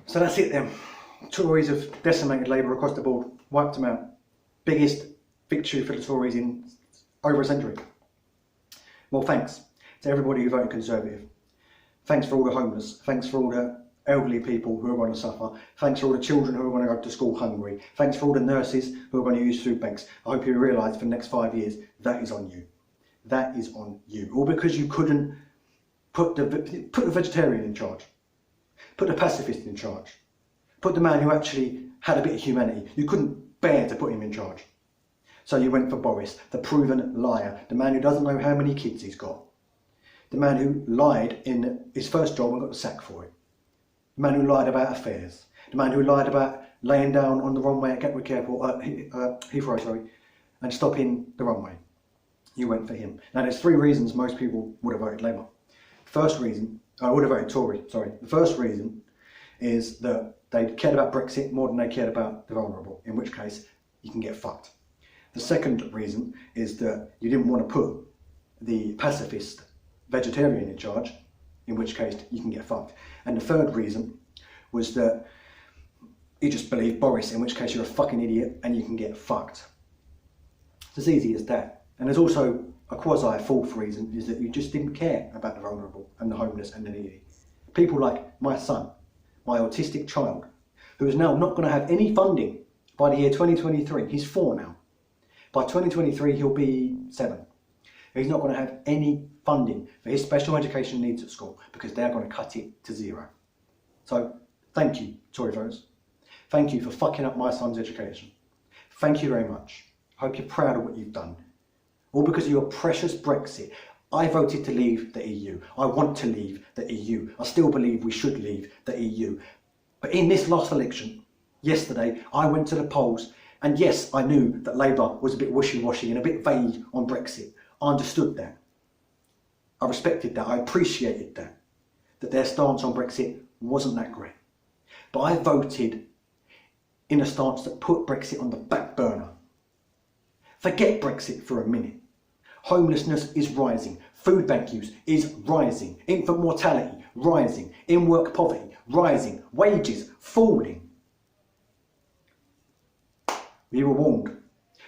So that's it then. Tories have decimated Labour across the board, wiped them out. Biggest victory for the Tories in over a century. Well, thanks to everybody who voted Conservative. Thanks for all the homeless. Thanks for all the elderly people who are going to suffer. Thanks for all the children who are going to go to school hungry. Thanks for all the nurses who are going to use food banks. I hope you realise for the next 5 years, that is on you. That is on you. All because you couldn't put the vegetarian in charge. Put the pacifist in charge. Put the man who actually had a bit of humanity. You couldn't bear to put him in charge. So you went for Boris, the proven liar, the man who doesn't know how many kids he's got. The man who lied in his first job and got the sack for it. The man who lied about affairs. The man who lied about laying down on the runway at Gatwick Airport, Heathrow, sorry, and stopping the runway. You went for him. Now there's three reasons most people would have voted Labour. First reason, I would have voted Tory, sorry. The first reason is that they cared about Brexit more than they cared about the vulnerable, in which case you can get fucked. The second reason is that you didn't want to put the pacifist vegetarian in charge, in which case you can get fucked. And the third reason was that you just believe Boris, in which case you're a fucking idiot and you can get fucked. It's as easy as that. And there's also a quasi fourth reason, is that you just didn't care about the vulnerable and the homeless and the needy. People like my son, my autistic child, who is now not going to have any funding by the year 2023. He's 4 now. By 2023 he'll be 7. He's not going to have any funding for his special education needs at school because they're going to cut it to 0. So thank you, Tory voters. Thank you for fucking up my son's education. Thank you very much. I hope you're proud of what you've done. All because of your precious Brexit. I voted to leave the EU. I want to leave the EU. I still believe we should leave the EU. But in this last election, yesterday, I went to the polls, and yes, I knew that Labour was a bit wishy-washy and a bit vague on Brexit. I understood that. I respected that. I appreciated that. That their stance on Brexit wasn't that great. But I voted in a stance that put Brexit on the back burner. Forget Brexit for a minute. Homelessness is rising. Food bank use is rising. Infant mortality rising. In-work poverty rising. Wages falling. We were warned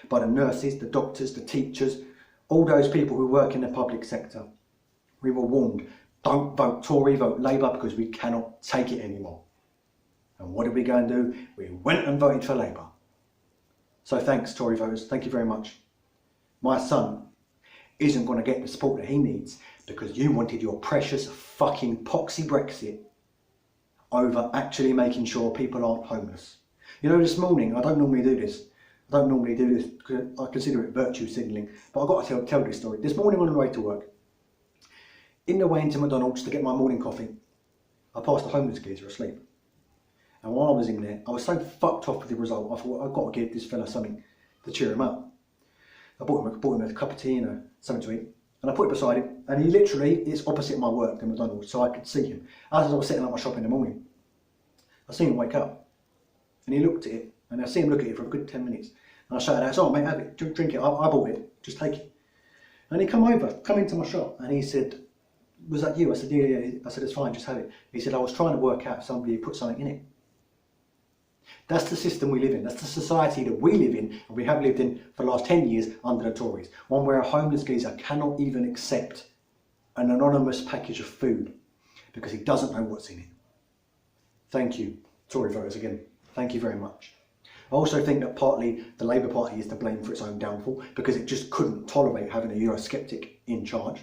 by the nurses, the doctors, the teachers, all those people who work in the public sector. We were warned, don't vote Tory, vote Labour, because we cannot take it anymore. And what did we go and do? We went and voted for Labour. So thanks, Tory voters, thank you very much. My son isn't going to get the support that he needs because you wanted your precious fucking poxy Brexit over actually making sure people aren't homeless. You know, this morning, I don't normally do this. I don't normally do this because I consider it virtue signalling, but I've got to tell this story. This morning on the way to work, in the way into McDonald's to get my morning coffee, I passed a homeless geezer asleep. And while I was in there, I was so fucked off with the result, I thought I've got to give this fella something to cheer him up. I bought him a cup of tea and something to eat, and I put it beside him, and he literally is opposite my work, the McDonald's, so I could see him. As I was setting up my shop in the morning, I seen him wake up, and he looked at it, and I see him look at it for a good 10 minutes. And I shouted out, "Oh mate, have it, drink it, I bought it, just take it." And he come into my shop, and he said, "Was that you?" I said, yeah. I said, "It's fine, just have it." He said, "I was trying to work out if somebody put something in it." That's the system we live in. That's the society that we live in, and we have lived in for the last 10 years under the Tories. One where a homeless geezer cannot even accept an anonymous package of food because he doesn't know what's in it. Thank you, Tory voters, again. Thank you very much. I also think that partly the Labour Party is to blame for its own downfall because it just couldn't tolerate having a Eurosceptic in charge.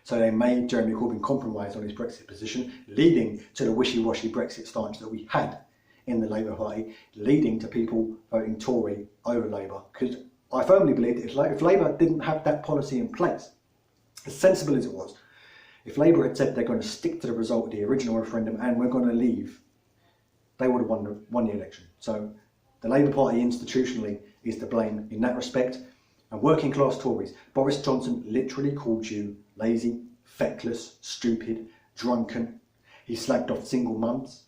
So they made Jeremy Corbyn compromise on his Brexit position, leading to the wishy-washy Brexit stance that we had in the Labour Party, leading to people voting Tory over Labour. Because I firmly believe that if Labour didn't have that policy in place, as sensible as it was, if Labour had said they're going to stick to the result of the original referendum and we're going to leave, they would have won the election. So the Labour Party institutionally is to blame in that respect. And working class Tories, Boris Johnson literally called you lazy, feckless, stupid, drunken. He slagged off single mums.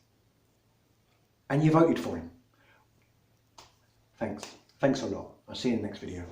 And you voted for him. Thanks. Thanks a lot. I'll see you in the next video.